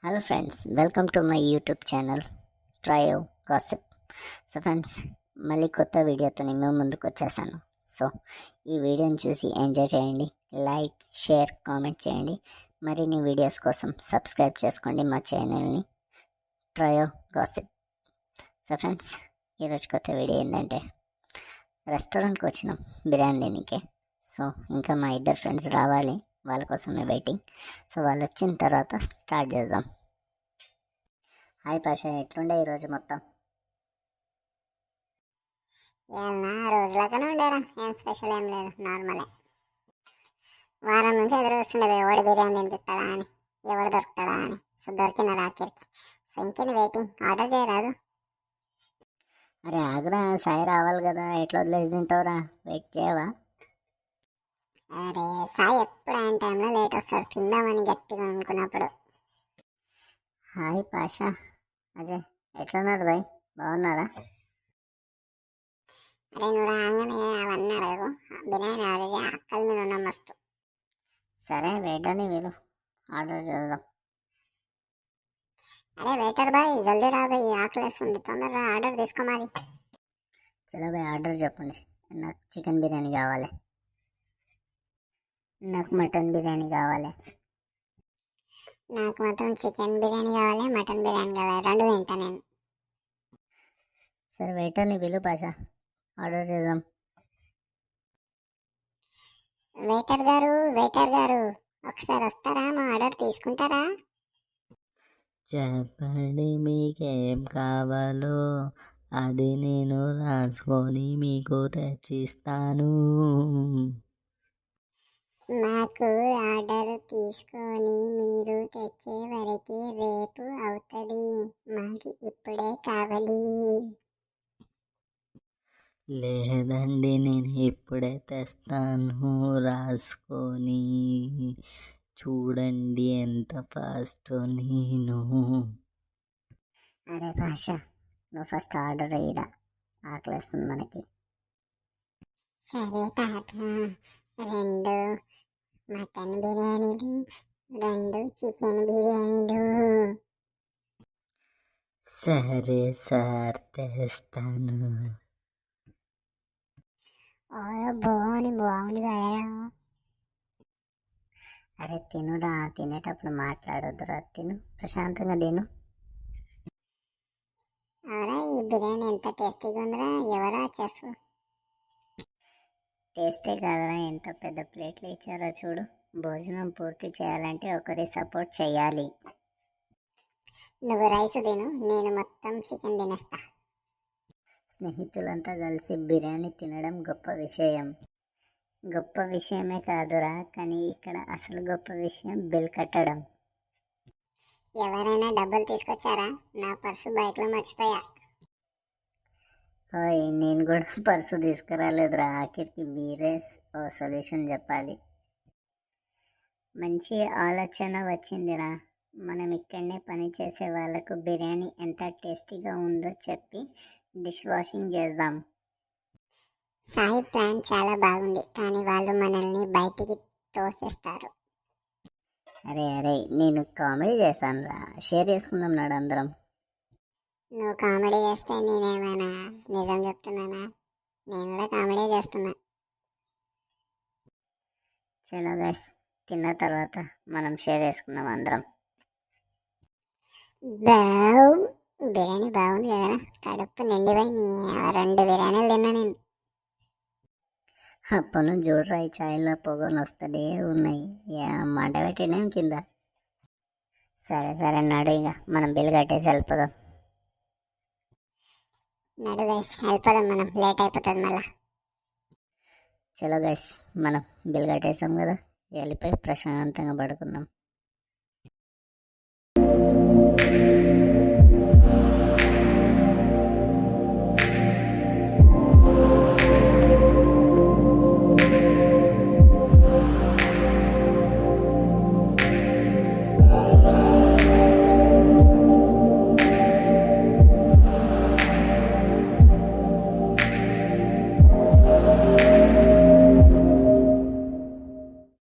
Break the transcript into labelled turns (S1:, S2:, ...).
S1: Hello friends, welcome to my YouTube channel trio gossip. So friends, మళ్ళీ కొత్త వీడియోతో మేము ముందుకు వచ్చేసాను. సో ఈ వీడియోని చూసి ఎంజాయ్ చేయండి, లైక్, షేర్, కామెంట్ చేయండి. మరిన్ని వీడియోస్ కోసం సబ్స్క్రైబ్ చేసుకోండి మా ఛానల్ని ట్రయో గాసిప్. సో ఫ్రెండ్స్, ఈరోజు కొత్త వీడియో ఏంటంటే రెస్టారెంట్కి వచ్చినాం బిర్యానీ తినకే. సో ఇంకా మా ఇద్దరు ఫ్రెండ్స్ రావాలి, వాళ్ళ కోసమే వెయిటింగ్. సో వాళ్ళు వచ్చిన తర్వాత స్టార్ట్ చేద్దాం. హాయ్ పాషా, ఎట్లుండే ఈరోజు మొత్తం?
S2: రోజులాగానే ఉండేరా, ఏం స్పెషల్ ఏం లేదు, నార్మలే. వారం నుంచి ఎదురు వస్తుండే ఎవడు బిర్యానీ తినిపిస్తాడా అని, ఎవడు దొరుకుతాడా అని. సో దొరికిన రాకేరికి. సో ఇంకేంది వెయిటింగ్, ఆర్డర్ చేయరాదు?
S1: అరే ఆగ్రా, సాయి రావాలి కదా, ఎట్లా వదిలేసి తింటావురా? వెయిట్ చేయవా?
S2: అరే సాయి ఎప్పుడు ఆయన టైంలో లేట్ వస్తాడు, తిందామని గట్టిగా అనుకున్నప్పుడు.
S1: హాయ్ పాషా, అజయ్ ఎట్లున్నారు బాయ్, బాగున్నారా?
S2: అరే నువ్వు రాగానే అవన్నీ అడగవు, బిర్యానీ ఆర్డర్ చేయ, అక్కల మీద ఉన్న మస్తు.
S1: సరే వెయిటర్ని వీలు, ఆర్డర్ చేద్దాం.
S2: అరే వెయిటర్ బాయ్, జల్దీ రా బాయ్, ఆకలేస్తుంది, తొందరగా ఆర్డర్ తీసుకో మరి.
S1: చలో బాయ్, ఆర్డర్ చెప్పండి. నాకు చికెన్ బిర్యానీ కావాలి, నాకు మటన్ బిర్యానీ కావాలి.
S2: నాకు మాత్రం చికెన్ బిర్యానీ కావాలి, మటన్ బిర్యానీ కావాలి, రెండు తింటా నేను.
S1: సరే వెయిటర్ని వీలు పాషా, ఆర్డర్ చేద్దాం.
S2: వెయిటర్ గారు ఒకసారి వస్తారా, మా ఆర్డర్ తీసుకుంటారా?
S3: చెప్పండి మీకేం కావాలో, అది నేను రాసుకొని మీకు తెచ్చిస్తాను.
S2: మాకు ఆర్డర్ తీసుకొని మీరు తెచ్చే వరకు రేపు అవుతుంది, మాకు ఇప్పుడే కావాలి.
S3: లేదండి, నేను ఇప్పుడే తెస్తాను, రాసుకొని చూడండి ఎంత ఫాస్ట్ నేను.
S1: అరే పాషా, నువ్వు ఫస్ట్ ఆర్డర్ అయ్యిరా, ఆకలిస్తుంది మనకి.
S2: సరే తాత, 2 మటన్ బిర్యానీలు, 2 చికెన్ బిర్యానీలు.
S3: సరే సార్, తెస్తాను.
S2: బాగుంది కదా.
S1: అరే తినురా, తినేటప్పుడు మాట్లాడొద్దురా, తిను, ప్రశాంతంగా తిను.
S2: అవునా, ఈ బిర్యానీ ఎంత టేస్టీగా ఉందిరా, ఎవరా చెఫ్?
S1: టేస్టే కాదురా, ఎంత పెద్ద ప్లేట్లు ఇచ్చారో చూడు. భోజనం పూర్తి చేయాలంటే ఒకరి సపోర్ట్ చేయాలి.
S2: నువ్వు రైస్ తిను, నేను మొత్తం చికెన్ తినేస్తా.
S1: స్నేహితులంతా కలిసి బిర్యానీ తినడం గొప్ప విషయం. గొప్ప విషయమే కాదురా, కానీ ఇక్కడ అసలు గొప్ప విషయం బిల్ కట్టడం.
S2: ఎవరైనా డబ్బులు తీసుకొచ్చారా? నా పర్సు బైక్లో మర్చిపోయా.
S1: ఓయ్, నేను కూడా పర్సు తీసుకురాలేదురా, ఆఖరికి మీరే ఓ సొల్యూషన్ చెప్పాలి. మంచి ఆలోచన వచ్చిందిరా. మనం ఇక్కడనే పని చేసే వాళ్ళకు బిర్యానీ ఎంత టేస్టీగా ఉందో చెప్పి డిష్ వాషింగ్ చేద్దాం.
S2: సాయి ప్లాన్ చాలా బాగుంది, కానీ వాళ్ళు మనల్ని బయటికి తోసేస్తారు.
S1: అరే నేను కామెడీ చేశాను రా, షేర్ చేసుకుందాం నాడు అందరం.
S2: నువ్వు కామెడీ చేస్తే నేనేమైనా నిజం చెప్తున్నానా? నేను కూడా కామెడీ చేస్తున్నా.
S1: చలో గైస్, తిన్న తర్వాత మనం షేర్ చేసుకుందాం అందరం.
S2: బిర్యానీ బాగుంది కదా, కడుపు నిండిపోయి 2 బిర్యానీలు తిన్నా నేను.
S1: అప్పటి నుంచి చూడరా, ఈ ఛాయల్లో పొగలు వస్తూనే ఉన్నాయి, మంట పెట్టినేం కింద. సరే నడు, ఇక మనం బిల్ కట్టేసి వెళ్ళిపోదాం.
S2: నడు గైస్, వెళ్ళిపోదాం, మనం లేట్ అయిపోతుంది మళ్ళా.
S1: చలో గైస్, మనం బిల్ కట్టేసాం కదా, వెళ్ళిపోయి ప్రశాంతంగా పడుకుందాం.